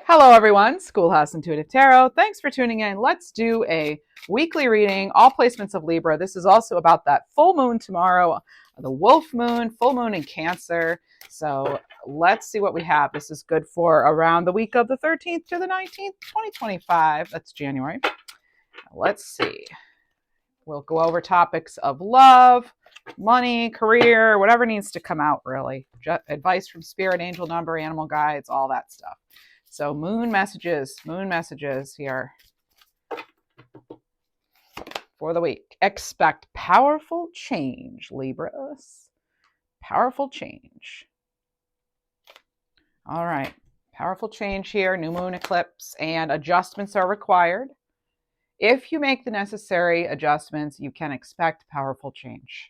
Hello, everyone. Schoolhouse Intuitive Tarot. Thanks for tuning in. Let's do a weekly reading, all placements of Libra. This is also about that full moon tomorrow, the wolf moon, full moon in Cancer. So let's see what we have. This is good for around the week of the 13th to the 19th, 2025. That's January. Let's see. We'll go over topics of love, money, career, whatever needs to come out, really. Advice from spirit, angel number, animal guides, all that stuff. So moon messages here for the week. Expect powerful change, Libras. Powerful change. All right. Powerful change here. New moon eclipse and adjustments are required. If you make the necessary adjustments, you can expect powerful change.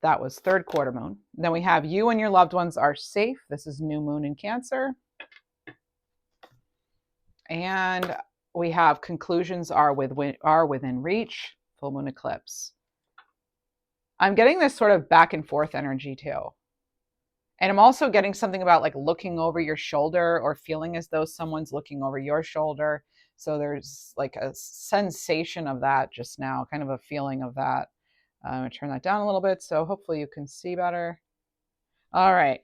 That was third quarter moon. Then we have you and your loved ones are safe. This is new moon in Cancer. And we have conclusions are within reach, full moon eclipse. I'm getting this sort of back and forth energy too. And I'm also getting something about like looking over your shoulder or feeling as though someone's looking over your shoulder. So there's like a sensation of that just now, kind of a feeling of that. I'm going to turn that down a little bit so hopefully you can see better. All right.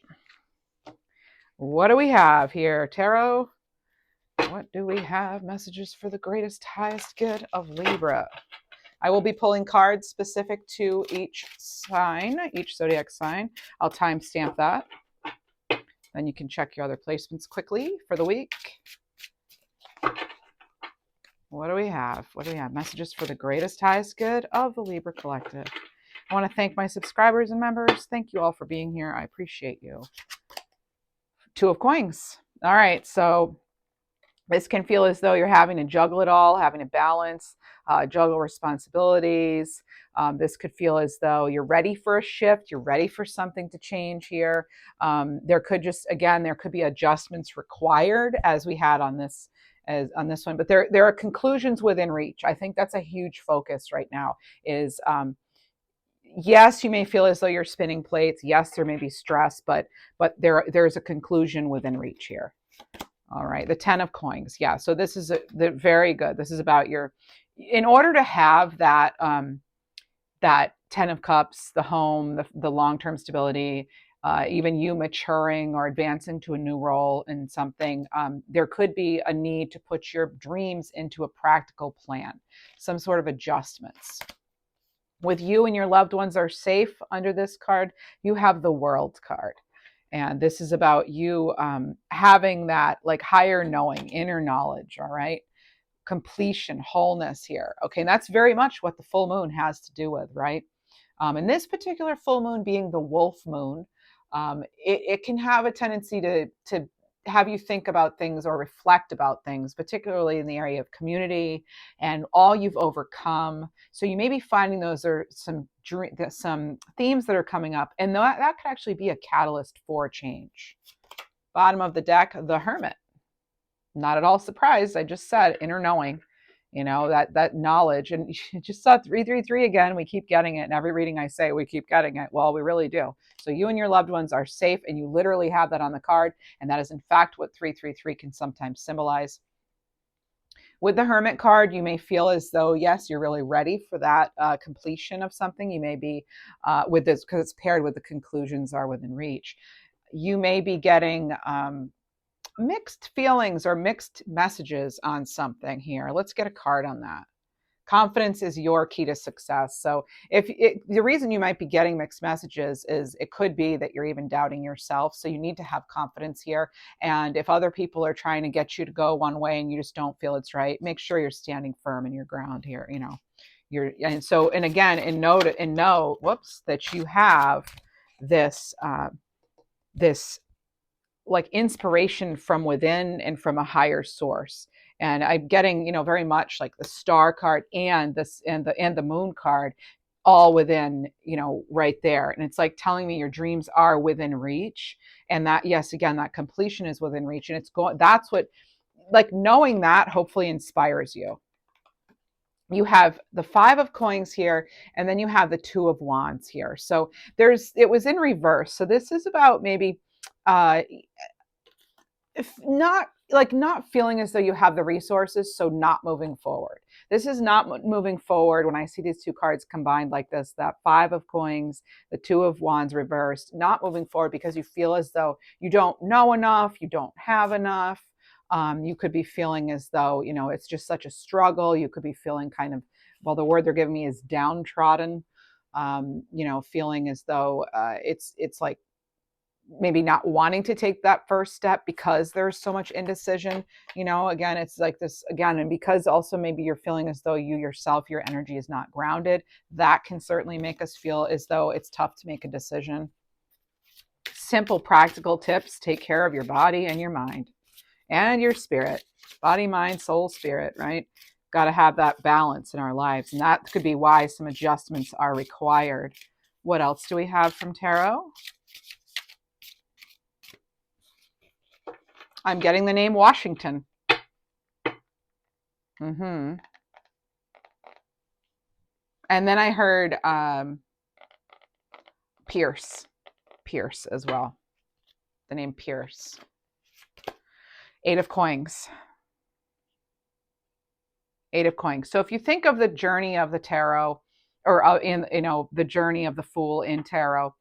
What do we have here, Tarot? What do we have? Messages for the greatest, highest good of Libra. I will be pulling cards specific to each sign, each zodiac sign. I'll timestamp that. Then you can check your other placements quickly for the week. What do we have? What do we have? Messages for the greatest, highest good of the Libra collective. I want to thank my subscribers and members. Thank you all for being here. I appreciate you. Two of coins. All right, so this can feel as though you're having to juggle it all, having to balance, juggle responsibilities. This could feel as though you're ready for a shift. You're ready for something to change here. There could be adjustments required as we had on this one. But there are conclusions within reach. I think that's a huge focus right now is, yes, you may feel as though you're spinning plates. Yes, there may be stress, but there's a conclusion within reach here. All right, the 10 of coins. Yeah, so this is very good. This is about in order to have that that 10 of cups, the home, the long-term stability, even you maturing or advancing to a new role in something, there could be a need to put your dreams into a practical plan, some sort of adjustments. With you and your loved ones are safe under this card, you have the World card. And this is about you having that like higher knowing, inner knowledge, all right? Completion, wholeness here. Okay, and that's very much what the full moon has to do with, right? And this particular full moon being the wolf moon, it can have a tendency to have you think about things or reflect about things, particularly in the area of community and all you've overcome. So you may be finding those are some themes that are coming up, and that could actually be a catalyst for change. Bottom of the deck, the Hermit. Not at all surprised. I just said inner knowing, that knowledge. And you just saw 333 again. We keep getting it. In every reading I say, we keep getting it. Well, we really do. So you and your loved ones are safe, and you literally have that on the card. And that is, in fact, what 333 can sometimes symbolize. With the Hermit card, you may feel as though, yes, you're really ready for that completion of something. You may be, with this, because it's paired with the conclusions are within reach. You may be getting mixed feelings or mixed messages on something here. Let's get a card on that. Confidence is your key to success. So the reason you might be getting mixed messages is it could be that you're even doubting yourself. So you need to have confidence here. And if other people are trying to get you to go one way and you just don't feel it's right, make sure you're standing firm in your ground here. And again, know that you have this like inspiration from within and from a higher source. And I'm getting, very much like the Star card and the Moon card all within, right there. And it's like telling me your dreams are within reach. And that, yes, again, that completion is within reach. And that's what, like, knowing that hopefully inspires you. You have the 5 of coins here, and then you have the 2 of wands here. So it was in reverse. So this is about maybe, if not feeling as though you have the resources, so not moving forward. This is not moving forward. When I see these two cards combined like this, that Five of Coins, the Two of Wands reversed, not moving forward because you feel as though you don't know enough, you don't have enough. You could be feeling as though, it's just such a struggle. You could be feeling kind of, well, the word they're giving me is downtrodden. Feeling as though it's like maybe not wanting to take that first step because there's so much indecision. Again, it's like this again, and because also maybe you're feeling as though you yourself, your energy is not grounded. That can certainly make us feel as though it's tough to make a decision. Simple practical tips: take care of your body and your mind and your spirit. Body, mind, soul, spirit, right? Got to have that balance in our lives, and that could be why some adjustments are required. What else do we have from tarot? I'm getting the name Washington. And then I heard Pierce as well. The name Pierce. Eight of Coins. So if you think of the journey of the tarot, or the journey of the Fool in tarot,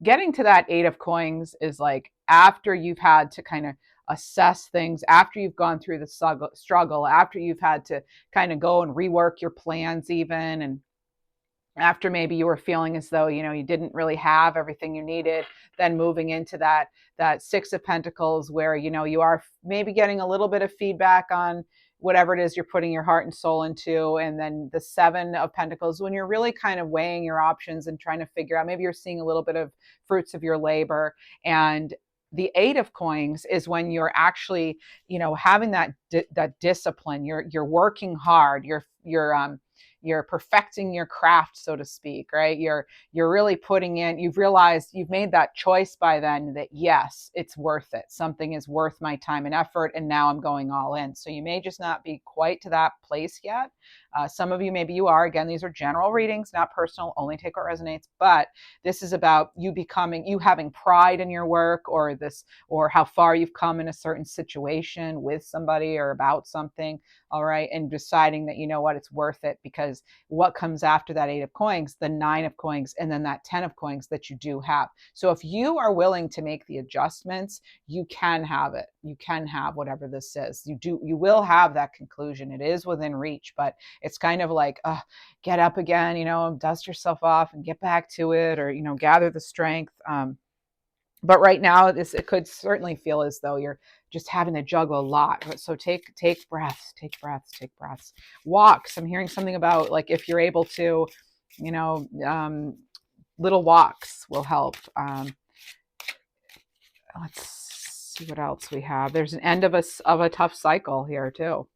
getting to that Eight of Coins is like after you've had to kind of assess things, after you've gone through the struggle, after you've had to kind of go and rework your plans even, and after maybe you were feeling as though, you didn't really have everything you needed, then moving into that Six of Pentacles where, you are maybe getting a little bit of feedback on whatever it is you're putting your heart and soul into. And then the Seven of Pentacles, when you're really kind of weighing your options and trying to figure out, maybe you're seeing a little bit of fruits of your labor. And the Eight of Coins is when you're actually, having that discipline. You're working hard. You're perfecting your craft, so to speak, right? You're really putting in, you've realized you've made that choice by then that yes, it's worth it. Something is worth my time and effort, and now I'm going all in. So you may just not be quite to that place yet. Some of you, maybe you are. Again, these are general readings, not personal, only take what resonates. But this is about you having pride in your work, or how far you've come in a certain situation with somebody or about something. All right. And deciding that, it's worth it, because what comes after that Eight of Coins, the Nine of Coins, and then that 10 of Coins that you do have. So if you are willing to make the adjustments, you can have it. You can have whatever this is. You will have that conclusion. It is within reach, but it's kind of like, get up again, dust yourself off and get back to it, or, gather the strength. But right now, it could certainly feel as though you're just having to juggle a lot. So take breaths. Walks. I'm hearing something about, like, if you're able to, little walks will help. Let's see what else we have. There's an end of a tough cycle here too.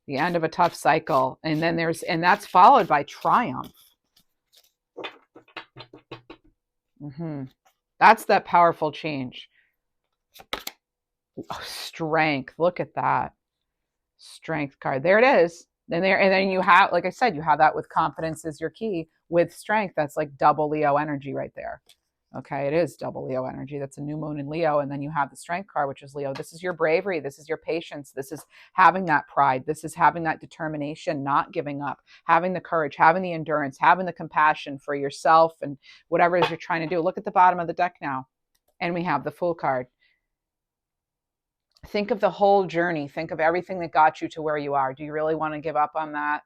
The end of a tough cycle, and then that's followed by triumph. That's that powerful change. Strength. Look at that strength card. There it is. And then you have, like I said, you have that with confidence is your key. With strength, that's like double Leo energy right there. Okay, it is double Leo energy. That's a new moon in Leo. And then you have the strength card, which is Leo. This is your bravery. This is your patience. This is having that pride. This is having that determination, not giving up, having the courage, having the endurance, having the compassion for yourself and whatever it is you're trying to do. Look at the bottom of the deck now. And we have the Fool card. Think of the whole journey. Think of everything that got you to where you are. Do you really want to give up on that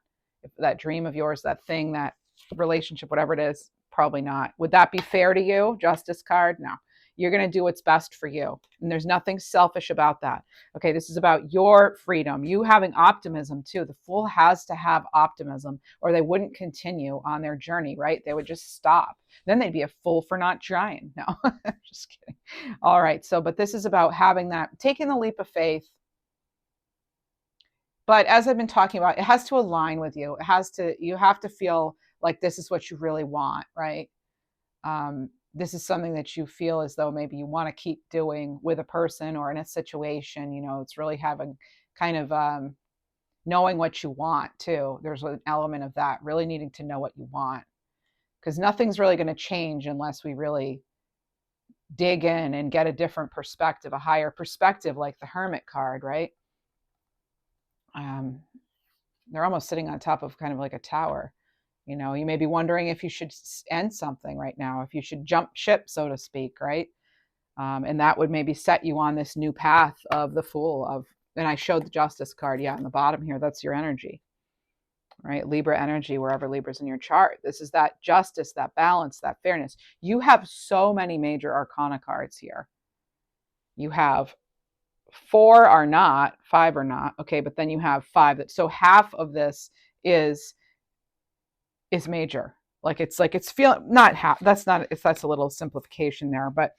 dream of yours, that thing, that relationship, whatever it is? Probably not. Would that be fair to you? Justice card? No. You're going to do what's best for you. And there's nothing selfish about that. Okay, this is about your freedom. You having optimism too. The Fool has to have optimism, or they wouldn't continue on their journey, right? They would just stop. Then they'd be a fool for not trying. No, just kidding. All right. But this is about having that, taking the leap of faith. But as I've been talking about, it has to align with you. You have to feel like this is what you really want, right? This is something that you feel as though maybe you want to keep doing with a person or in a situation. It's really having kind of knowing what you want too. There's an element of that, really needing to know what you want, because nothing's really going to change unless we really dig in and get a different perspective, a higher perspective, like the Hermit card, right? They're almost sitting on top of kind of like a tower. You know, you may be wondering if you should end something right now, if you should jump ship, so to speak, right? And that would maybe set you on this new path of the Fool of, and I showed the Justice card, yeah, on the bottom here, that's your energy, right? Libra energy, wherever Libra's in your chart. This is that justice, that balance, that fairness. You have so many major arcana cards here. You have 4 are not, 5 are not, okay, but then you have 5 that, so half of this is major. Like it's feeling, not half, that's not, that's a little simplification there, but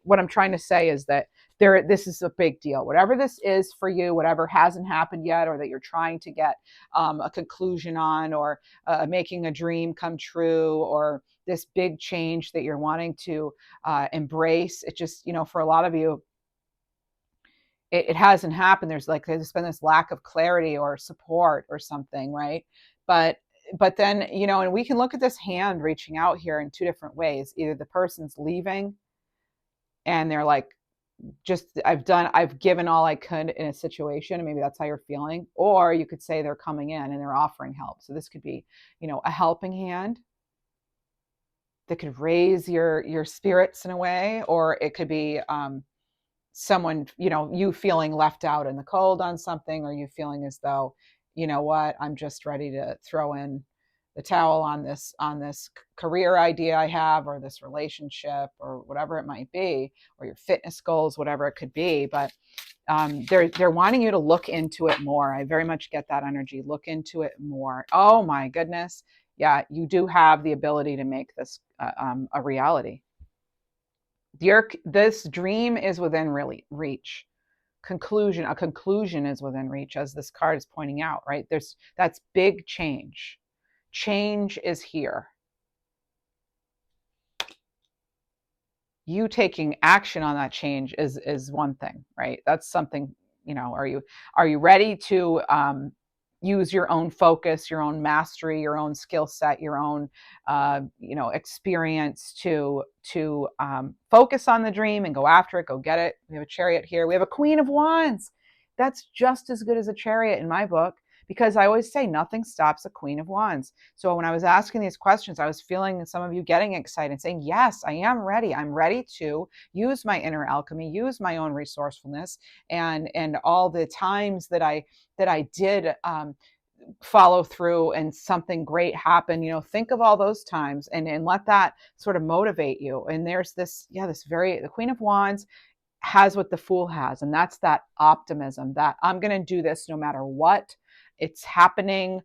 what I'm trying to say is that this is a big deal. Whatever this is for you, whatever hasn't happened yet, or that you're trying to get a conclusion on, or making a dream come true, or this big change that you're wanting to embrace, it just, you know, for a lot of you, it hasn't happened. There's been this lack of clarity or support or something, right? But then, you know, and we can look at this hand reaching out here in 2 different ways. Either the person's leaving and they're like, I've given all I could in a situation, and maybe that's how you're feeling. Or you could say they're coming in and they're offering help. So this could be, you know, a helping hand that could raise your spirits in a way, or it could be someone, you know, you feeling left out in the cold on something, or you feeling as though, you know what, I'm just ready to throw in the towel on this career idea I have, or this relationship, or whatever it might be, or your fitness goals, whatever it could be. But they're wanting you to look into it more. I very much get that energy. Look into it more. Oh my goodness. Yeah, you do have the ability to make this a reality. This dream is within reach. A conclusion is within reach, as this card is pointing out, right? That's big change. Change is here. You taking action on that change is one thing, right? That's something, you know, are you ready to use your own focus, your own mastery, your own skill set, your own you know, experience to focus on the dream and go after it, go get it? We have a Chariot here. We have a Queen of Wands. That's just as good as a Chariot in my book, because I always say nothing stops a Queen of Wands. So when I was asking these questions, I was feeling some of you getting excited and saying, yes, I am ready. I'm ready to use my inner alchemy, use my own resourcefulness, and all the times that I did follow through and something great happened. You know, think of all those times and let that sort of motivate you. And there's this, yeah, the Queen of Wands has what the Fool has, and that's that optimism, that I'm going to do this no matter what. It's happening.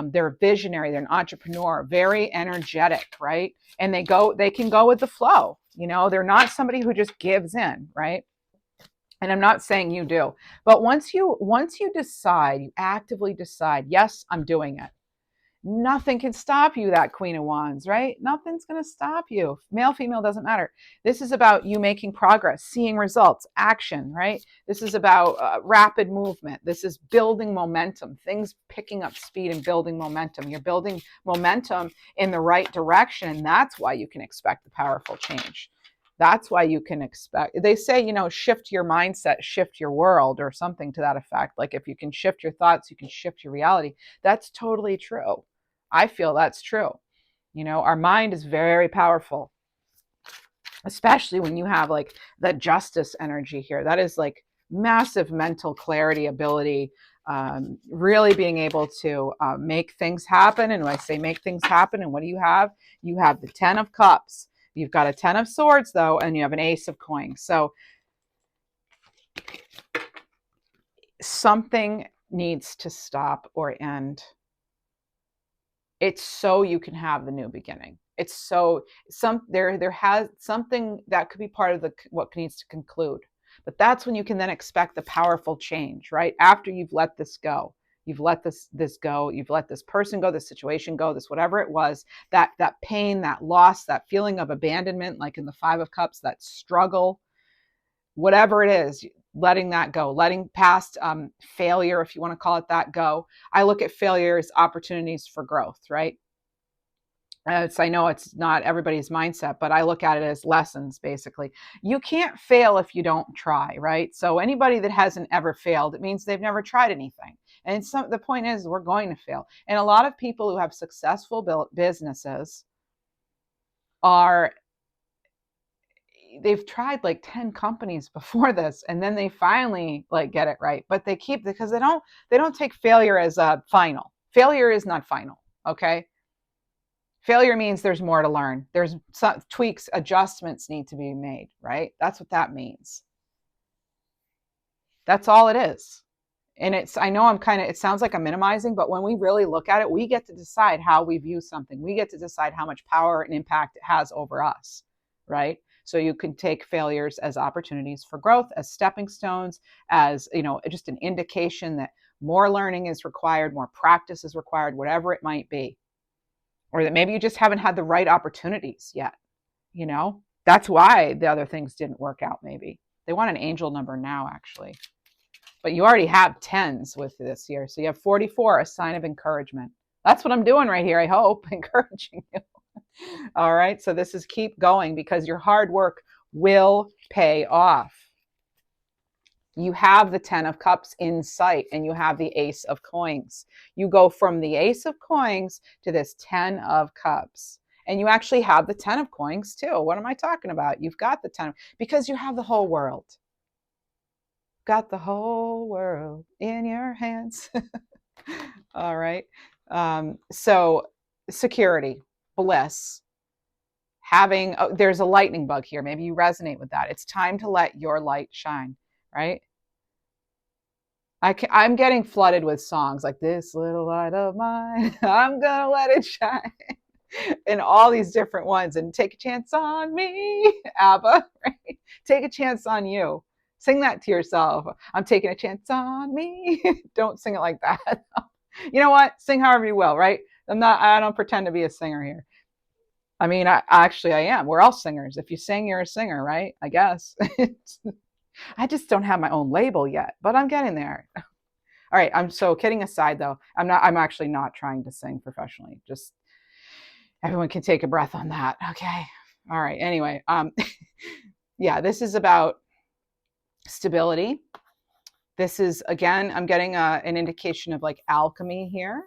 They're visionary. They're an entrepreneur, very energetic, right? And they can go with the flow. You know, they're not somebody who just gives in, right? And I'm not saying you do, but once you decide, you actively decide, yes, I'm doing it. Nothing can stop you, that Queen of Wands, right? Nothing's going to stop you. Male, female, doesn't matter. This is about you making progress, seeing results, action, right? This is about rapid movement. This is building momentum, things picking up speed and building momentum. You're building momentum in the right direction, and that's why you can expect the powerful change. That's why you can expect, they say, you know, shift your mindset, shift your world, or something to that effect. Like if you can shift your thoughts, you can shift your reality. That's totally true. I feel that's true. You know, our mind is very powerful, especially when you have like that justice energy here. That is like massive mental clarity, ability, really being able to make things happen. And when I say make things happen, and what do you have? You have the 10 of Cups. You've got a 10 of Swords, though, and you have an Ace of Coins. So something needs to stop or end. It's so you can have the new beginning. It's so there has something that could be part of what needs to conclude. But that's when you can then expect the powerful change, right? After you've let this go. You've let this go. You've let this person go, this situation go, this whatever it was, that pain, that loss, that feeling of abandonment, like in the 5 of Cups, that struggle, whatever it is, letting that go, letting past failure, if you want to call it that, go. I look at failure as opportunities for growth, right? I know it's not everybody's mindset, but I look at it as lessons, basically. You can't fail if you don't try, right? So anybody that hasn't ever failed, it means they've never tried anything. And the point is, we're going to fail. And a lot of people who have successful businesses are, they've tried like 10 companies before this, and then they finally like get it right. But they keep, because they don't take failure as a final. Failure is not final, okay? Failure means there's more to learn. There's some tweaks, adjustments need to be made, right? That's what that means. That's all it is. And I know it sounds like I'm minimizing, but when we really look at it, we get to decide how we view something. We get to decide how much power and impact it has over us, right? So you can take failures as opportunities for growth, as stepping stones, as, just an indication that more learning is required, more practice is required, whatever it might be. Or that maybe you just haven't had the right opportunities yet. That's why the other things didn't work out. Maybe they want an angel number now, actually, but you already have tens with this year. So you have 44, a sign of encouragement. That's what I'm doing right here. I hope encouraging you. All right. So this is keep going, because your hard work will pay off. You have the 10 of cups in sight, and you have the ace of coins. You go from the ace of coins to this 10 of cups, and you actually have the 10 of coins too. What am I talking about? You've got the 10, because you have the whole world. Got the whole world in your hands. All right. So security, bliss, there's a lightning bug here. Maybe you resonate with that. It's time to let your light shine, right? I'm getting flooded with songs like "This Little Light of Mine," "I'm Gonna Let It Shine," and all these different ones. And "Take a Chance on Me," ABBA, right? Take a chance on you. Sing that to yourself. I'm taking a chance on me. Don't sing it like that. You know what? Sing however you will, right? I don't pretend to be a singer here. I mean, I am. We're all singers. If you sing, you're a singer, right? I guess. I just don't have my own label yet, but I'm getting there. All right. So kidding aside though, I'm actually not trying to sing professionally. Just everyone can take a breath on that. Okay. All right. Anyway, yeah, this is about stability. This is, again, I'm getting an indication of like alchemy here.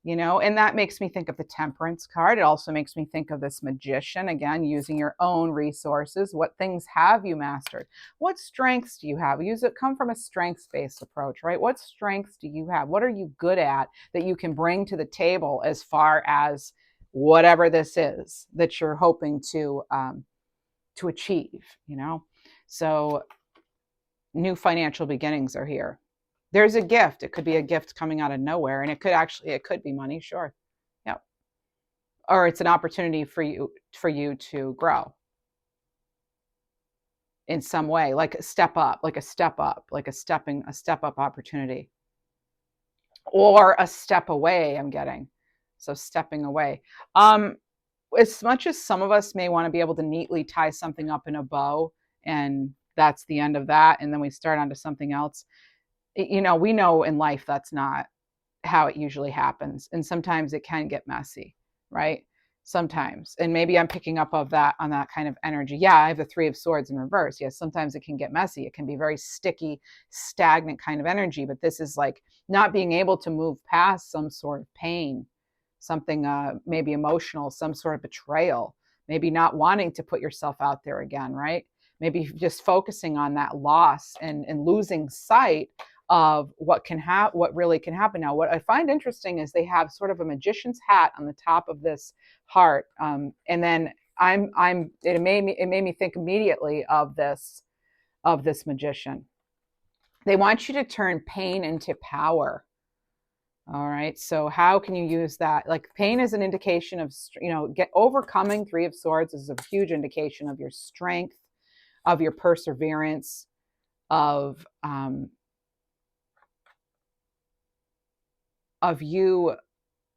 And that makes me think of the Temperance card. It also makes me think of this Magician, again, using your own resources. What things have you mastered? What strengths do you have? Come from a strengths-based approach, right? What strengths do you have? What are you good at that you can bring to the table as far as whatever this is that you're hoping to achieve, So new financial beginnings are here. There's a gift. It could be a gift coming out of nowhere, and it could be money, sure. Yep. Or it's an opportunity for you to grow in some way, like a step up, like a step up opportunity. Or a step away, I'm getting. So stepping away. As much as some of us may want to be able to neatly tie something up in a bow, and that's the end of that, and then we start onto something else. We know in life that's not how it usually happens. And sometimes it can get messy, right? Sometimes. And maybe I'm picking up on that kind of energy. Yeah, I have the 3 of Swords in reverse. Yes, sometimes it can get messy. It can be very sticky, stagnant kind of energy. But this is like not being able to move past some sort of pain, something maybe emotional, some sort of betrayal, maybe not wanting to put yourself out there again, right? Maybe just focusing on that loss and losing sight of what really can happen. Now, what I find interesting is they have sort of a magician's hat on the top of this heart, and then it made me think immediately of this magician. They want you to turn pain into power. All right. So how can you use that? Like, pain is an indication of, overcoming 3 of Swords is a huge indication of your strength, of your perseverance, of you,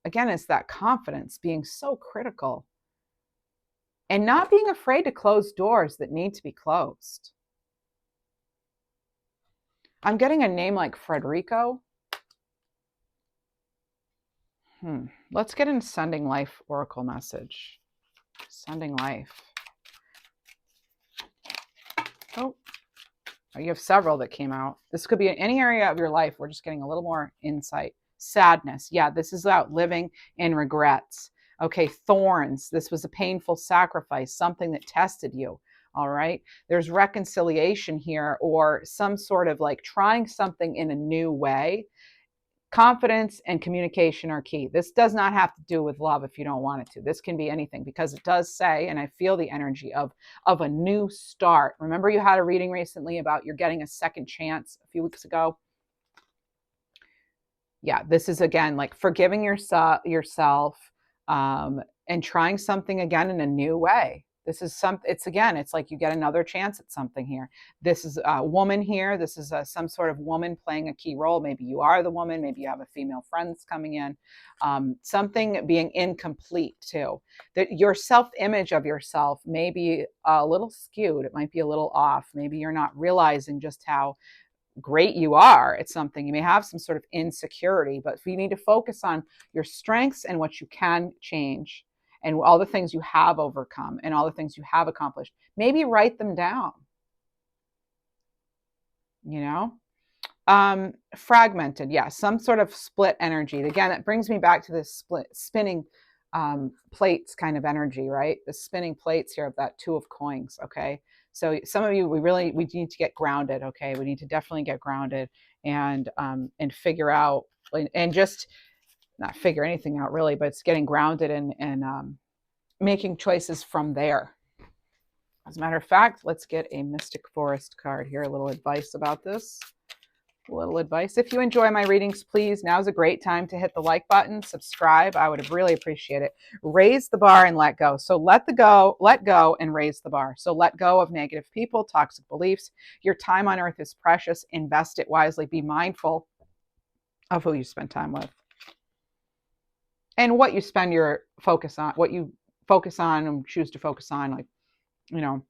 again, it's that confidence being so critical and not being afraid to close doors that need to be closed. I'm getting a name like Frederico. Let's get in Sending Life Oracle message. Sending Life. Oh, you have several that came out. This could be in any area of your life. We're just getting a little more insight. Sadness. Yeah, this is about living in regrets. Okay, thorns. This was a painful sacrifice, something that tested you. All right. There's reconciliation here, or some sort of like trying something in a new way. Confidence and communication are key. This does not have to do with love if you don't want it to. This can be anything, because it does say, and I feel the energy of a new start. Remember, you had a reading recently about you're getting a second chance a few weeks ago. Yeah, this is again like forgiving yourself, and trying something again in a new way. This is it's like you get another chance at something here. This is a woman here. This is some sort of woman playing a key role. Maybe you are the woman. Maybe you have a female friend that's coming in. Something being incomplete too. That your self-image of yourself may be a little skewed. It might be a little off. Maybe you're not realizing just how great you are at something. You may have some sort of insecurity, but you need to focus on your strengths and what you can change, and all the things you have overcome and all the things you have accomplished. Maybe write them down, you know? Fragmented, yeah, some sort of split energy. Again, that brings me back to this spinning plates kind of energy, right? The spinning plates here of that two of coins. Okay, so some of you, we need to get grounded. Okay, we need to definitely get grounded and figure out, and just not figure anything out really, but it's getting grounded and making choices from there. As a matter of fact, let's get a Mystic Forest card here. A little advice about this. Little advice. If you enjoy my readings, please, now's a great time to hit the like button, subscribe. I would really appreciate it. Raise the bar and let go. So let go and raise the bar. So let go of negative people, toxic beliefs. Your time on earth is precious. Invest it wisely. Be mindful of who you spend time with and what you spend your focus on, what you focus on and choose to focus on. Like, you know,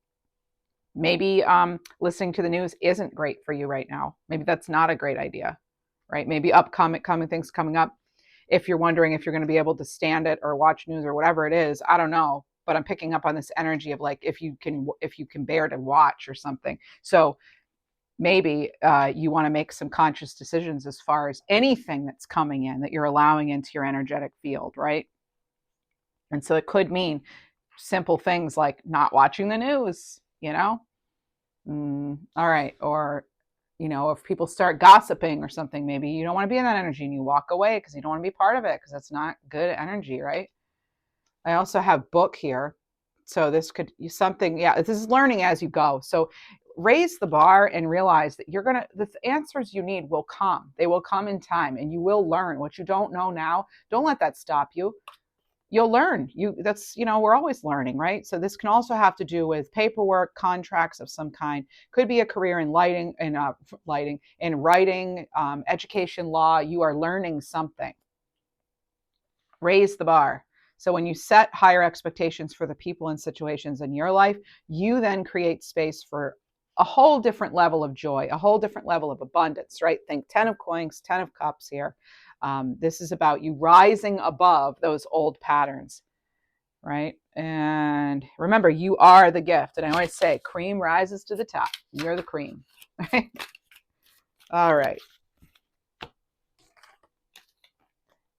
maybe listening to the news isn't great for you right now. Maybe that's not a great idea, right? Maybe upcoming things coming up. If you're wondering if you're going to be able to stand it or watch news or whatever it is, I don't know. But I'm picking up on this energy of like if you can bear to watch or something. So maybe you want to make some conscious decisions as far as anything that's coming in that you're allowing into your energetic field, right? And so it could mean simple things like not watching the news, you know? All right. Or, you know, if people start gossiping or something, maybe you don't want to be in that energy and you walk away because you don't want to be part of it because that's not good energy, right? I also have book here. So this could be something, yeah, this is learning as you go. So raise the bar and realize that the answers you need will come. They will come in time and you will learn what you don't know now. Don't let that stop you. You'll learn. We're always learning, right? So this can also have to do with paperwork, contracts of some kind. Could be a career in in writing, education, law. You are learning something. Raise the bar. So when you set higher expectations for the people and situations in your life, you then create space for a whole different level of joy, a whole different level of abundance, right? Think 10 of coins, 10 of cups here. This is about you rising above those old patterns, right? And remember, you are the gift. And I always say, cream rises to the top. You're the cream. Right? All right.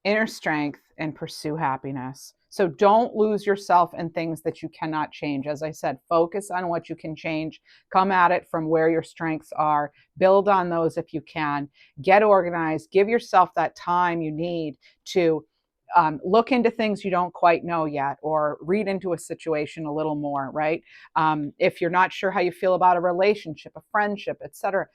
Inner strength and pursue happiness. So don't lose yourself in things that you cannot change. As I said, focus on what you can change. Come at it from where your strengths are. Build on those if you can. Get organized. Give yourself that time you need to look into things you don't quite know yet, or read into a situation a little more, right? If you're not sure how you feel about a relationship, a friendship, etc.,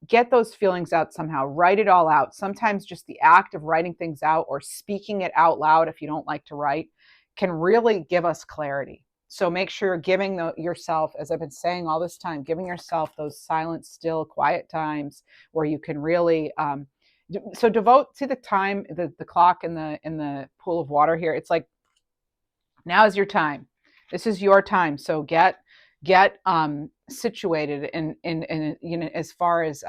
get those feelings out somehow. Write it all out. Sometimes just the act of writing things out or speaking it out loud, if you don't like to write, can really give us clarity. So make sure you're giving yourself, as I've been saying all this time, giving yourself those silent, still, quiet times where you can really so devote to the time, the clock in the pool of water here. It's like, now is your time. This is your time. So get situated in as far as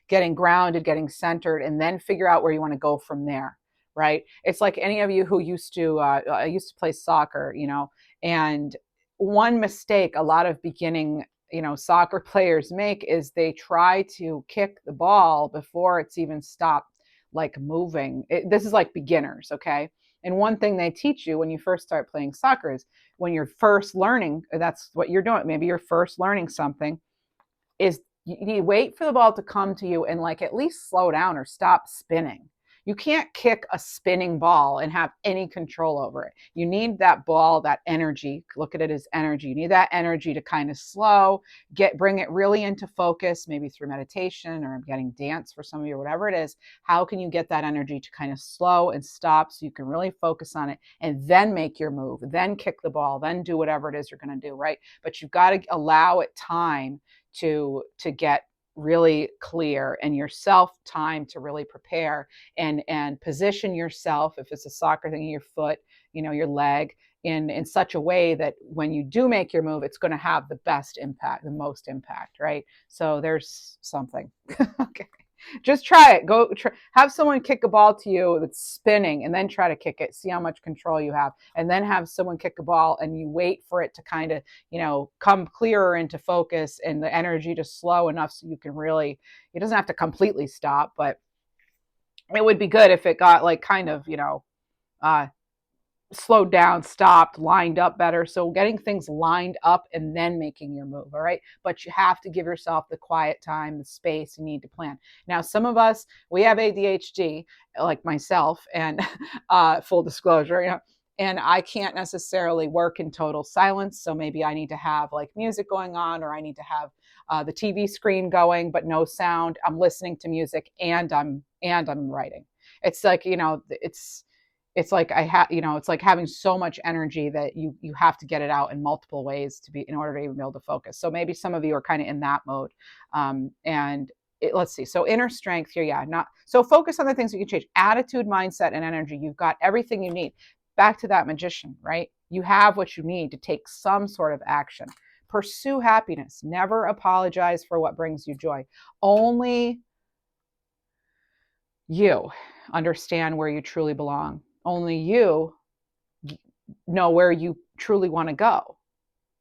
getting grounded, getting centered, and then figure out where you want to go from there, right? It's like any of you who I used to play soccer, and one mistake a lot of beginning, soccer players make is they try to kick the ball before it's even stopped like moving. This is like beginners, okay? And one thing they teach you when you first start playing soccer is when you're first learning, that's what you're doing. Maybe you're first learning something, is you wait for the ball to come to you and like at least slow down or stop spinning. You can't kick a spinning ball and have any control over it. You need that ball, that energy. Look at it as energy. You need that energy to kind of bring it really into focus, maybe through meditation or getting dance for some of you, or whatever it is. How can you get that energy to kind of slow and stop so you can really focus on it and then make your move, then kick the ball, then do whatever it is you're going to do, right? But you've got to allow it time to get really clear, and yourself time to really prepare and position yourself, if it's a soccer thing, your foot, your leg, in such a way that when you do make your move, it's going to have the best impact, the most impact, right? So there's something. Okay, just try it. Have someone kick a ball to you that's spinning and then try to kick it. See how much control you have. And then have someone kick a ball and you wait for it to kind of, come clearer into focus and the energy to slow enough so you can really, it doesn't have to completely stop, but it would be good if it got like kind of, slowed down, stopped, lined up better. So getting things lined up and then making your move. All right. But you have to give yourself the quiet time, the space you need to plan. Now, some of us, we have ADHD, like myself, and full disclosure, and I can't necessarily work in total silence. So maybe I need to have like music going on, or I need to have the TV screen going, but no sound. I'm listening to music and I'm writing. It's like, it's like it's like having so much energy that you have to get it out in multiple ways in order to even be able to focus. So maybe some of you are kind of in that mode. Let's see. So inner strength here. Yeah. So focus on the things you can change. Attitude, mindset, and energy. You've got everything you need. Back to that magician, right? You have what you need to take some sort of action. Pursue happiness. Never apologize for what brings you joy. Only you understand where you truly belong. Only you know where you truly want to go.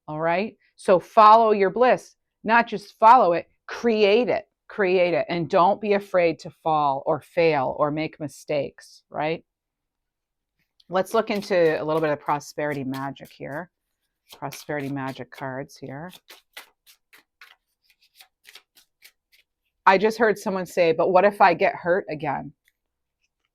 All right. So follow your bliss, not just follow it, create it, and don't be afraid to fall or fail or make mistakes. Right. Let's look into a little bit of prosperity magic here. Prosperity magic cards here. I just heard someone say, but what if I get hurt again?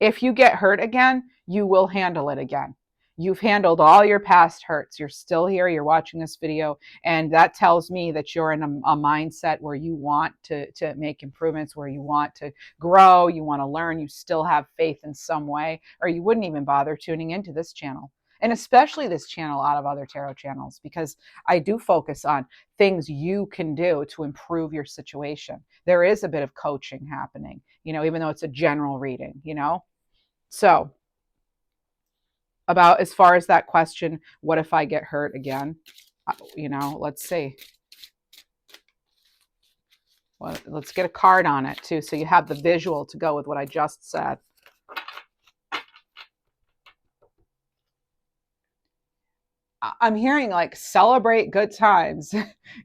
If you get hurt again, you will handle it again. You've handled all your past hurts. You're still here. You're watching this video. And that tells me that you're in a mindset where you want to make improvements, where you want to grow, you want to learn, you still have faith in some way, or you wouldn't even bother tuning into this channel. And especially this channel out of other tarot channels, because I do focus on things you can do to improve your situation. There is a bit of coaching happening, even though it's a general reading, So about as far as that question, what if I get hurt again? Let's see. Well, let's get a card on it too, so you have the visual to go with what I just said. I'm hearing like celebrate good times.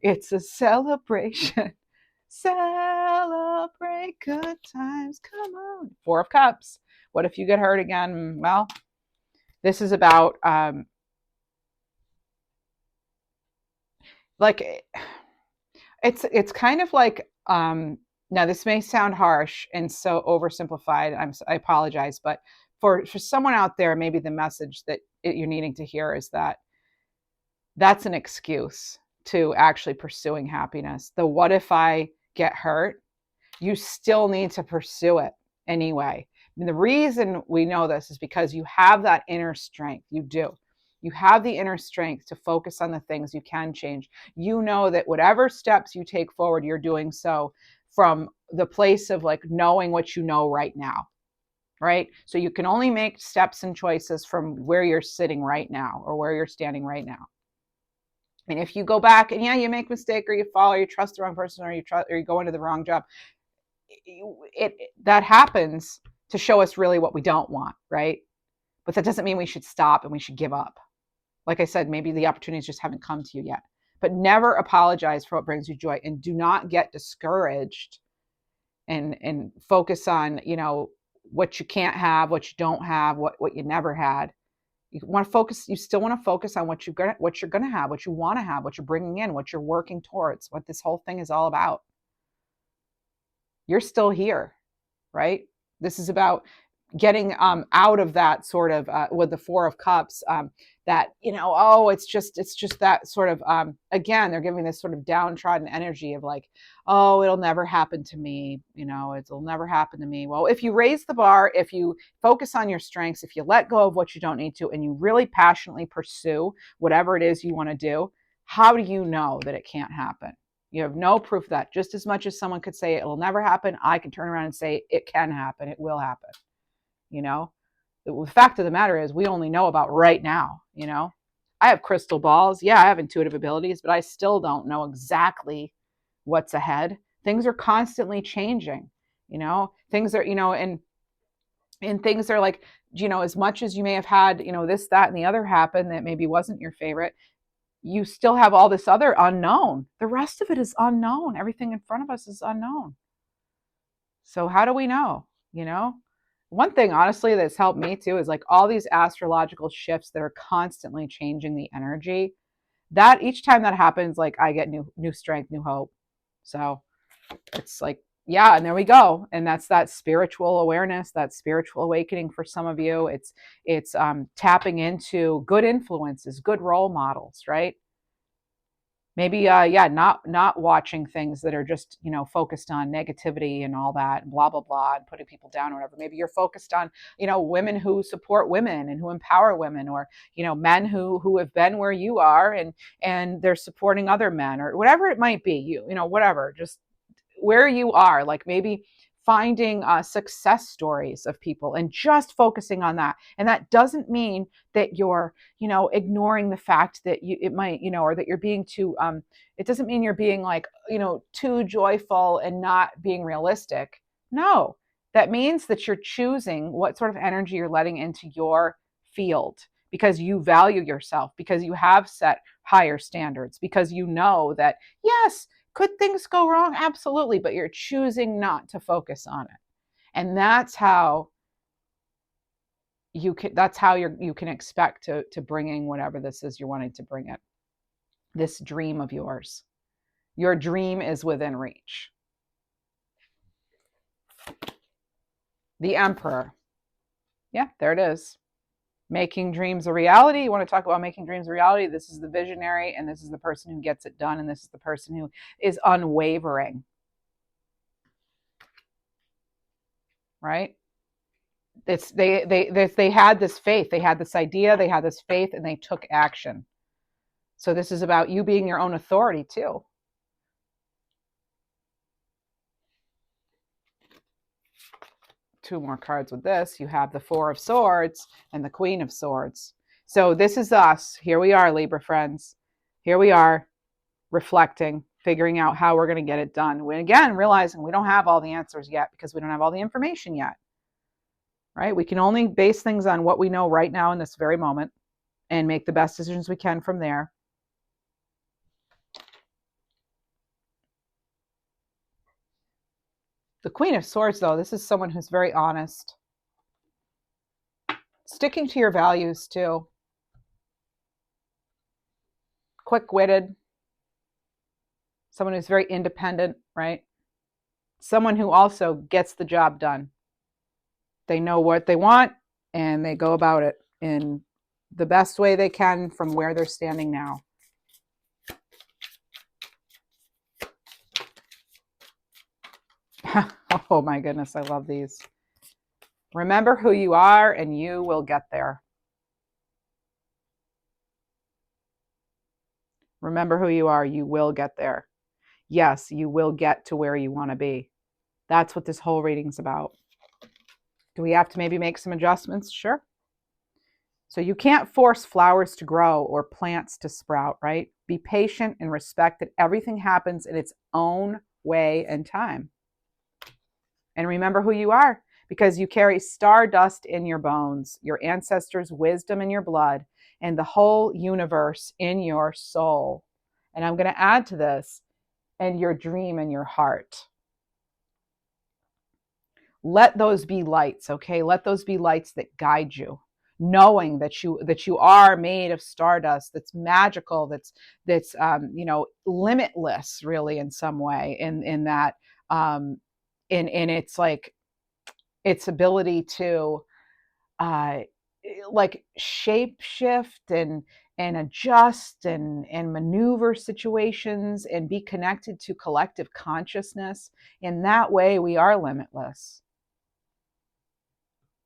It's a celebration. Celebrate good times. Come on. 4 of Cups. What if you get hurt again? Well, this is about like it's kind of like now this may sound harsh and so oversimplified. I apologize, but for someone out there, maybe the message that you're needing to hear is that that's an excuse to actually pursuing happiness. The what if I get hurt? You still need to pursue it anyway. And the reason we know this is because you have that inner strength. You do. You have the inner strength to focus on the things you can change. You know that whatever steps you take forward, you're doing so from the place of like knowing what you know right now, right? So you can only make steps and choices from where you're sitting right now or where you're standing right now. And if you go back and you make a mistake or you fall or you trust the wrong person or you go into the wrong job, that happens to show us really what we don't want, right? But that doesn't mean we should stop and we should give up. Like I said, maybe the opportunities just haven't come to you yet. But never apologize for what brings you joy, and do not get discouraged and focus on, what you can't have, what you don't have, what you never had. You want to focus, you still want to focus on what you're going to have, what you want to have, what you're bringing in, what you're working towards, what this whole thing is all about. You're still here, right? This is about getting out of that sort of with the Four of Cups, that it's just that sort of again, they're giving this sort of downtrodden energy of like, oh, it'll never happen to me, it'll never happen to me. Well, if you raise the bar, if you focus on your strengths, if you let go of what you don't need to, and you really passionately pursue whatever it is you want to do, how do you know that it can't happen? You have no proof of that. Just as much as someone could say it'll never happen, I can turn around and say it can happen, it will happen. The fact of the matter is we only know about right now. I have crystal balls. Yeah, I have intuitive abilities, but I still don't know exactly what's ahead. Things are constantly changing. Things are, and things are like, as much as you may have had, this, that, and the other happen that maybe wasn't your favorite, you still have all this other unknown. The rest of it is unknown. Everything in front of us is unknown. So how do we know? One thing, honestly, that's helped me too is like all these astrological shifts that are constantly changing the energy. That each time that happens, like I get new strength, new hope. So it's like, yeah, and there we go. And that's that spiritual awareness, that spiritual awakening for some of you. It's tapping into good influences, good role models, right? Maybe not watching things that are just focused on negativity and all that and blah blah blah and putting people down or whatever. Maybe you're focused on women who support women and who empower women, or men who have been where you are and they're supporting other men, or whatever it might be. Whatever, just where you are, like maybe finding success stories of people and just focusing on that. And that doesn't mean that you're ignoring the fact that it might or that you're being too it doesn't mean you're being like too joyful and not being realistic. No, that means that you're choosing what sort of energy you're letting into your field, because you value yourself, because you have set higher standards, because that yes, could things go wrong? Absolutely. But you're choosing not to focus on it. And that's how you can expect to bringing whatever this is you're wanting to bring it. This dream of yours. Your dream is within reach. The Emperor. Yeah, there it is. Making dreams a reality. You want to talk about making dreams a reality? This is the visionary, and this is the person who gets it done, and this is the person who is unwavering. Right? They had this faith, they had this idea, they had this faith, and they took action. So this is about you being your own authority too. Two more cards with this. You have the Four of Swords and the Queen of Swords. So this is us. Here we are, Libra friends. Here we are, reflecting, figuring out how we're going to get it done. And again, realizing we don't have all the answers yet because we don't have all the information yet. Right? We can only base things on what we know right now in this very moment and make the best decisions we can from there. The Queen of Swords, though, this is someone who's very honest. Sticking to your values, too. Quick-witted. Someone who's very independent, right? Someone who also gets the job done. They know what they want, and they go about it in the best way they can from where they're standing now. Oh my goodness, I love these. Remember who you are and you will get there. Remember who you are, you will get there. Yes, you will get to where you want to be. That's what this whole reading's about. Do we have to maybe make some adjustments? Sure. So you can't force flowers to grow or plants to sprout, right? Be patient and respect that everything happens in its own way and time. And remember who you are. because you carry stardust in your bones, your ancestors' wisdom in your blood, and the whole universe in your soul. And I'm going to add to this, and your dream in your heart. Let those be lights, okay? Let those be lights that guide you, knowing that you are made of stardust, that's magical, that's limitless, really, in some way, in that in its like its ability to like shape shift and adjust and maneuver situations and be connected to collective consciousness. In that way, we are limitless.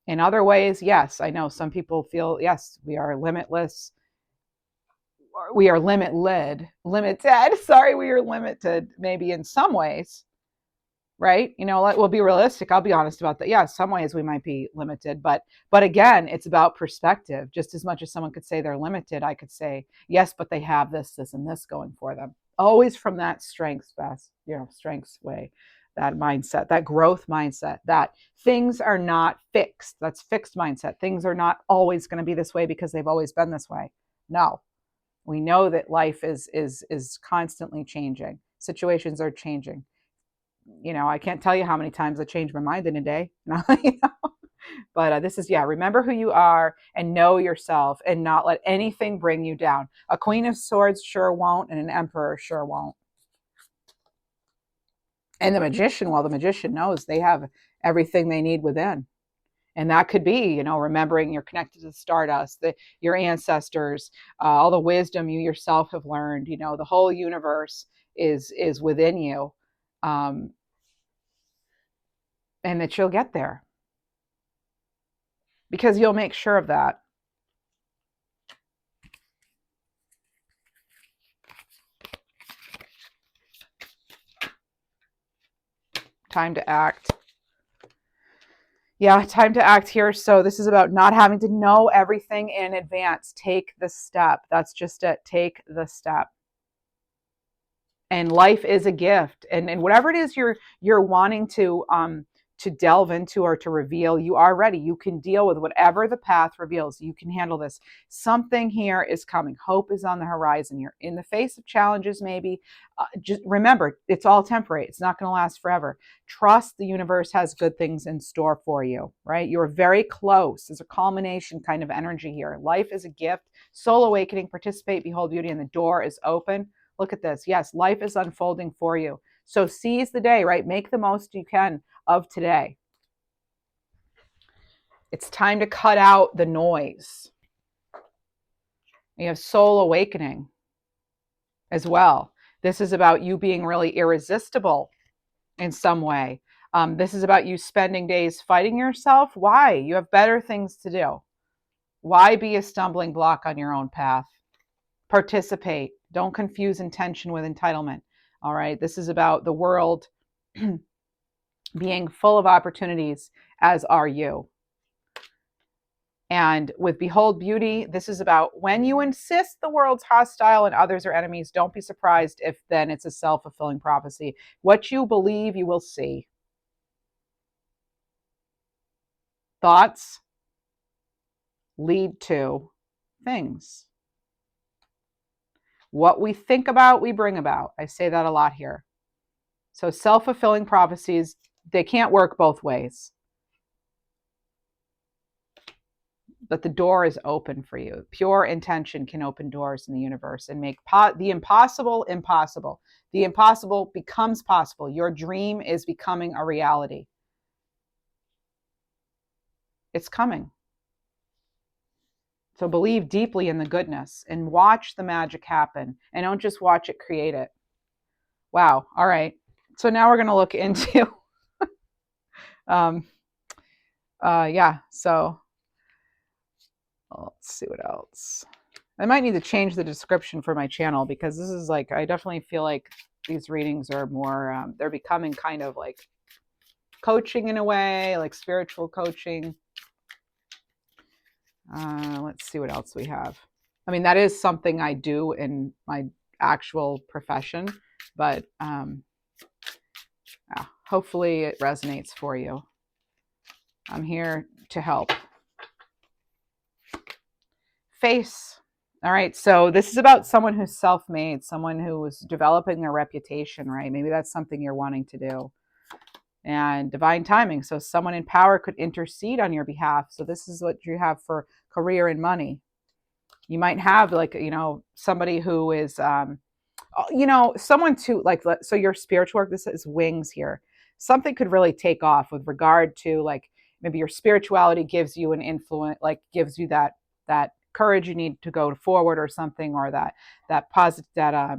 In other ways, yes, I know some people feel, yes, we are limitless. We are limited. Sorry, we are limited maybe in some ways, right? We'll be realistic. I'll be honest about that. Yeah, some ways we might be limited, but again, it's about perspective. Just as much as someone could say they're limited, I could say, yes, but they have this, and this going for them. Always from that strengths way, that mindset, that growth mindset, that things are not fixed. That's fixed mindset. Things are not always going to be this way because they've always been this way. No, we know that life is constantly changing. Situations are changing. I can't tell you how many times I changed my mind in a day. But this is, remember who you are and know yourself and not let anything bring you down. A Queen of Swords sure won't, and an Emperor sure won't. And the Magician, well, the Magician knows they have everything they need within. And that could be, remembering you're connected to the stardust, your ancestors, all the wisdom you yourself have learned. The whole universe is within you, and that you'll get there because you'll make sure of that. Time to act. Yeah, time to act here. So this is about not having to know everything in advance. Take the step. That's just it. Take the step. And life is a gift. And whatever it is you're wanting to delve into or to reveal, you are ready. You can deal with whatever the path reveals. You can handle this. Something here is coming. Hope is on the horizon. You're in the face of challenges, maybe. Just remember, it's all temporary. It's not going to last forever. Trust the universe has good things in store for you, right? You're very close. There's a culmination kind of energy here. Life is a gift. Soul awakening, participate, behold beauty, and the door is open. Look at this. Yes, life is unfolding for you. So seize the day, right? Make the most you can of today. It's time to cut out the noise. You have soul awakening as well. This is about you being really irresistible in some way. This is about you spending days fighting yourself. Why? You have better things to do. Why be a stumbling block on your own path? Participate. Don't confuse intention with entitlement. All right. This is about the world being full of opportunities, as are you. And with Behold Beauty, this is about when you insist the world's hostile and others are enemies, don't be surprised if then it's a self-fulfilling prophecy. What you believe, you will see. Thoughts lead to things. What we think about, we bring about. I say that a lot here. So self-fulfilling prophecies, they can't work both ways. But the door is open for you. Pure intention can open doors in the universe and make the impossible impossible. The impossible becomes possible. Your dream is becoming a reality. It's coming. So believe deeply in the goodness and watch the magic happen. And don't just watch it, create it. Wow. All right. So now we're going to look into, so let's see what else. I might need to change the description for my channel because this is like, I definitely feel like these readings are more, they're becoming kind of like coaching in a way, like spiritual coaching. Let's see what else we have. I mean, that is something I do in my actual profession, but hopefully it resonates for you. I'm here to help. Face. All right. So this is about someone who's self-made, someone who is developing their reputation, right? Maybe that's something you're wanting to do. And divine timing. So someone in power could intercede on your behalf. So this is what you have for career and money. You might have like, somebody who is, someone to like, so your spiritual work, this is wings here. Something could really take off with regard to like, maybe your spirituality gives you an influence, like gives you that courage you need to go forward or something, or that positive, that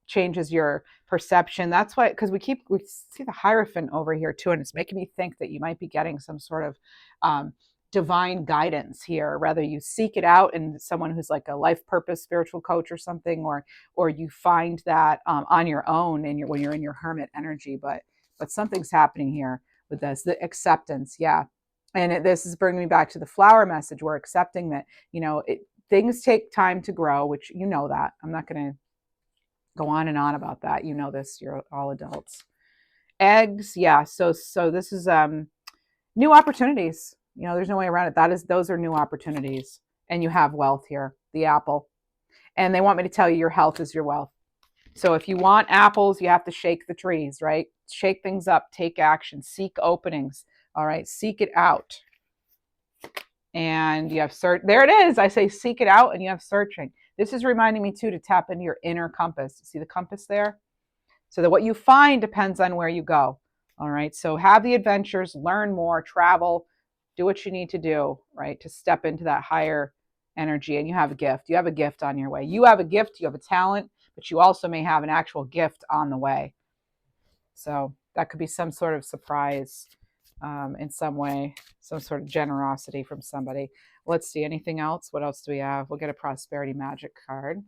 changes your perception. That's why, because we see the Hierophant over here too, and it's making me think that you might be getting some sort of divine guidance here. Rather you seek it out in someone who's like a life purpose spiritual coach or something, or you find that on your own and when you're in your hermit energy. But something's happening here with this, the acceptance. Yeah. And this is bringing me back to the flower message. We're accepting that, things take time to grow, which that. I'm not going to go on and on about that. This, you're all adults. Eggs. Yeah. So this is new opportunities. There's no way around it. Those are new opportunities. And you have wealth here, the apple. And they want me to tell you your health is your wealth. So if you want apples, you have to shake the trees, right? Shake things up, take action, seek openings. All right, seek it out. And you have there it is. I say seek it out and you have searching. This is reminding me too to tap into your inner compass. See the compass there? So that what you find depends on where you go. All right, so have the adventures, learn more, travel, do what you need to do, right? To step into that higher energy. And you have a gift. You have a gift on your way. You have a gift, you have a talent, but you also may have an actual gift on the way. So that could be some sort of surprise in some way, some sort of generosity from somebody. Let's see, anything else? What else do we have? We'll get a prosperity magic card.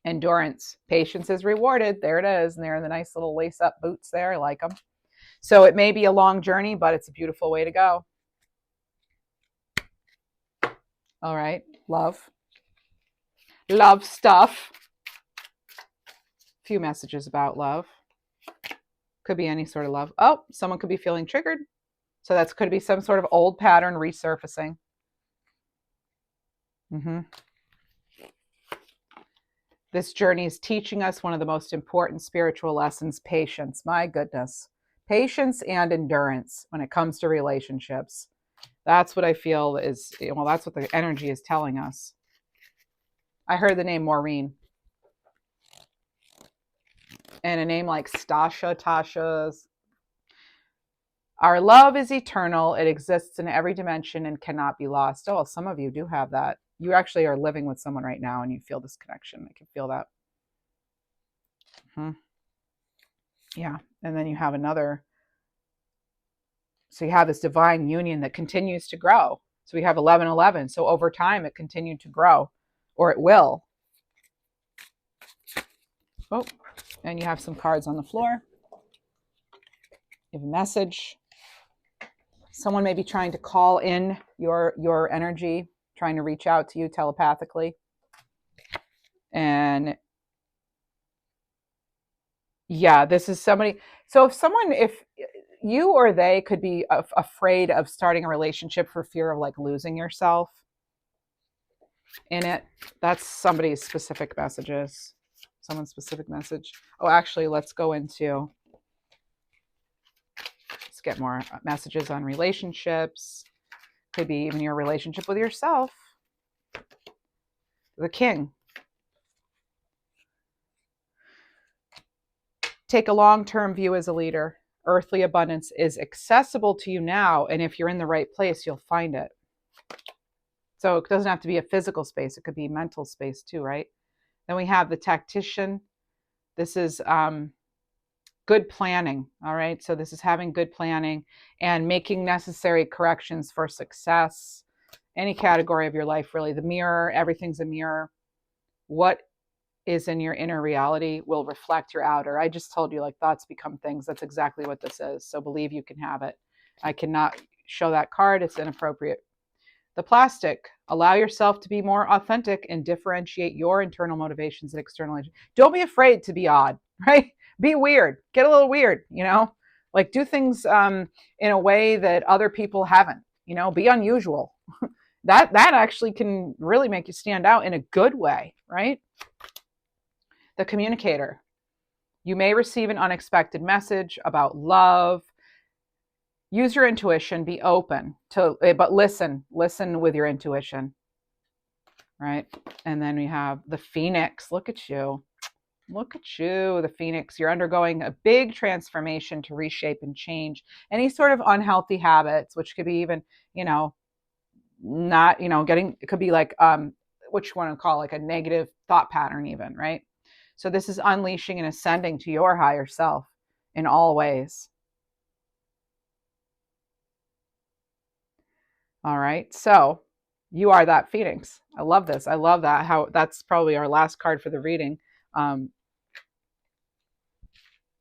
Endurance. Patience is rewarded. There it is. And they're in the nice little lace up boots there. I like them. So it may be a long journey, but it's a beautiful way to go. All right. Love stuff. A few messages about love. Could be any sort of love. Oh, someone could be feeling triggered. So that could be some sort of old pattern resurfacing. This journey is teaching us one of the most important spiritual lessons, patience. My goodness. Patience and endurance when it comes to relationships. That's what I feel is, that's what the energy is telling us. I heard the name Maureen. And a name like Tasha's. Our love is eternal. It exists in every dimension and cannot be lost. Oh, some of you do have that. You actually are living with someone right now and you feel this connection. I can feel that. Yeah. And then you have another. So you have this divine union that continues to grow. So we have 1111. So over time, it continued to grow, or it will. Oh, and you have some cards on the floor. You have a message. Someone may be trying to call in your energy, trying to reach out to you telepathically. And yeah, this is somebody. So if you or they could be afraid of starting a relationship for fear of like losing yourself in it. That's somebody's specific messages. Someone's specific message. Oh, actually, let's go into, let's get more messages on relationships. Could be even your relationship with yourself. The King. Take a long-term view as a leader. Earthly abundance is accessible to you now, and if you're in the right place, you'll find it. So it doesn't have to be a physical space. It could be mental space too, right? Then we have the Tactician. This is good planning, all right? So this is having good planning and making necessary corrections for success. Any category of your life, really. The mirror, everything's a mirror. What is in your inner reality will reflect your outer. I just told you, like, thoughts become things. That's exactly what this is. So believe you can have it. I cannot show that card. It's inappropriate. The Plastic. Allow yourself to be more authentic and differentiate your internal motivations and external. Don't be afraid to be odd, right? Be weird. Get a little weird, Like do things in a way that other people haven't, be unusual. That actually can really make you stand out in a good way, right? The communicator. You may receive an unexpected message about love. Use your intuition, be open to, but listen with your intuition, right? And then we have the Phoenix. Look at you. Look at you, the Phoenix. You're undergoing a big transformation to reshape and change any sort of unhealthy habits, which could be even, not, getting, it could be like, what you want to call like a negative thought pattern even, right? So this is unleashing and ascending to your higher self in all ways. All right. So you are that Phoenix. I love this. I love that. How that's probably our last card for the reading.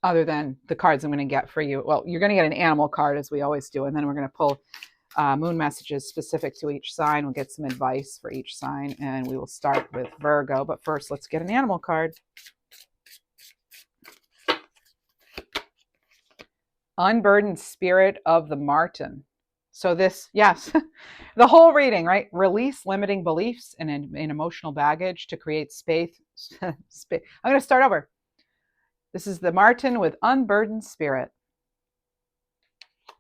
Other than the cards I'm going to get for you. Well, you're going to get an animal card as we always do. And then we're going to pull moon messages specific to each sign. We'll get some advice for each sign. And we will start with Virgo. But first, let's get an animal card. Unburdened spirit of the Marten. So this, yes, the whole reading, right? Release limiting beliefs and emotional baggage to create space. I'm going to start over. This is the Marten with unburdened spirit.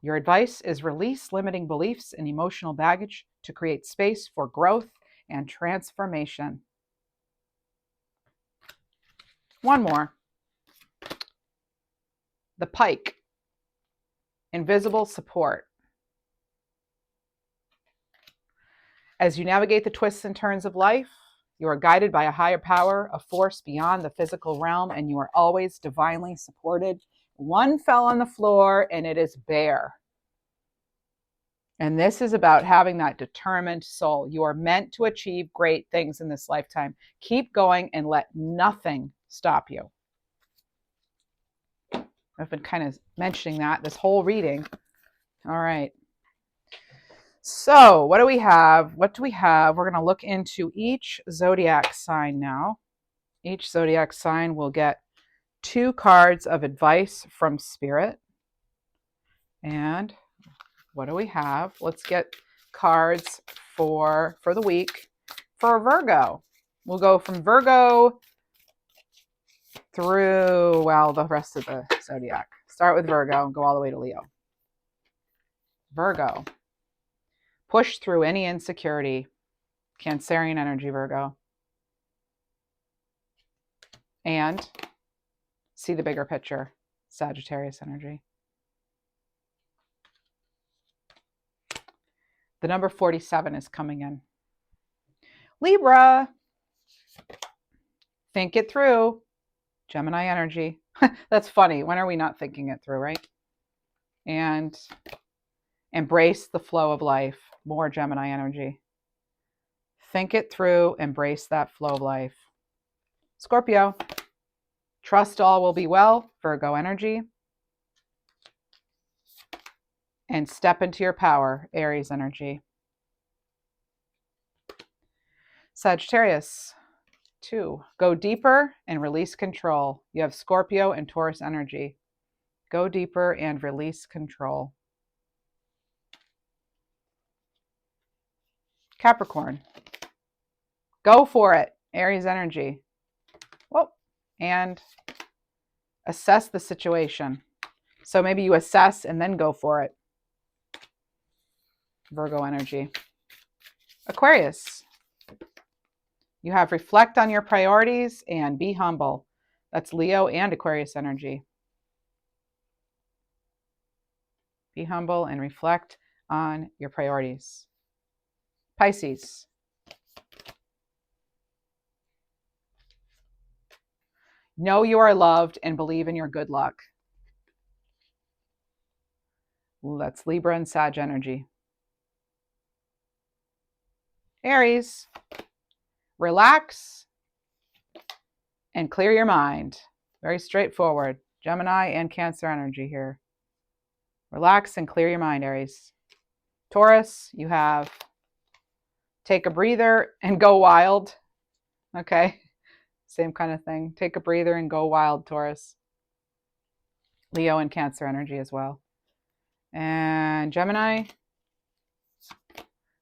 Your advice is release limiting beliefs and emotional baggage to create space for growth and transformation. One more. The Pike. Invisible support. As you navigate the twists and turns of life, you are guided by a higher power, a force beyond the physical realm, and you are always divinely supported. One fell on the floor, and it is bare. And this is about having that determined soul. You are meant to achieve great things in this lifetime. Keep going and let nothing stop you. I've been kind of mentioning that this whole reading. All right. So what do we have? What do we have? We're going to look into each zodiac sign now. Each zodiac sign will get 2 cards of advice from Spirit. And what do we have? Let's get cards for the week. For Virgo, we'll go from Virgo through, well, the rest of the zodiac. Start with Virgo and go all the way to Leo. Virgo. Push through any insecurity. Cancerian energy, Virgo. And see the bigger picture. Sagittarius energy. The number 47 is coming in. Libra. Think it through. Gemini energy. That's funny. When are we not thinking it through, right? And embrace the flow of life. More Gemini energy. Think it through. Embrace that flow of life. Scorpio. Trust all will be well. Virgo energy. And step into your power. Aries energy. Sagittarius. 2. Go deeper and release control. You have Scorpio and Taurus energy. Go deeper and release control. Capricorn. Go for it. Aries energy. Well, and assess the situation. So maybe you assess and then go for it. Virgo energy. Aquarius. You have reflect on your priorities and be humble. That's Leo and Aquarius energy. Be humble and reflect on your priorities. Pisces. Know you are loved and believe in your good luck. That's Libra and Sag energy. Aries. Relax and clear your mind. Very straightforward. Gemini and Cancer energy here. Relax and clear your mind, Aries. Taurus, you have take a breather and go wild. Okay. Same kind of thing. Take a breather and go wild, Taurus. Leo and Cancer energy as well. And Gemini,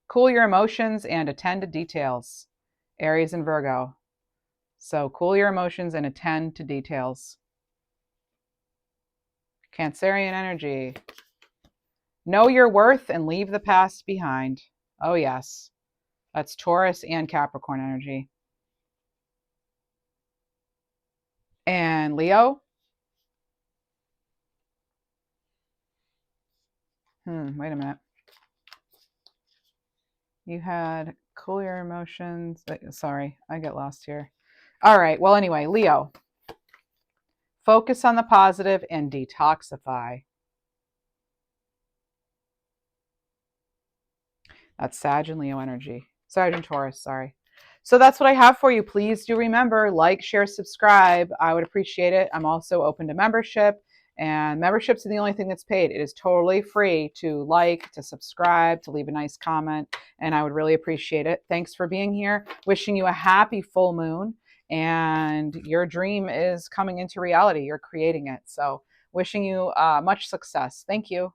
cool your emotions and attend to details. Aries and Virgo. So cool your emotions and attend to details. Cancerian energy. Know your worth and leave the past behind. Oh, yes. That's Taurus and Capricorn energy. And Leo. Wait a minute. You had cool your emotions. Sorry, I get lost here. All right. Well, anyway, Leo. Focus on the positive and detoxify. That's Sag and Leo energy. Sag and Taurus, sorry. So that's what I have for you. Please do remember, like, share, subscribe. I would appreciate it. I'm also open to membership, and memberships are the only thing that's paid. It is totally free to like, to subscribe, to leave a nice comment, and I would really appreciate it. Thanks for being here. Wishing you a happy full moon, and your dream is coming into reality. You're creating it. So wishing you much success. Thank you.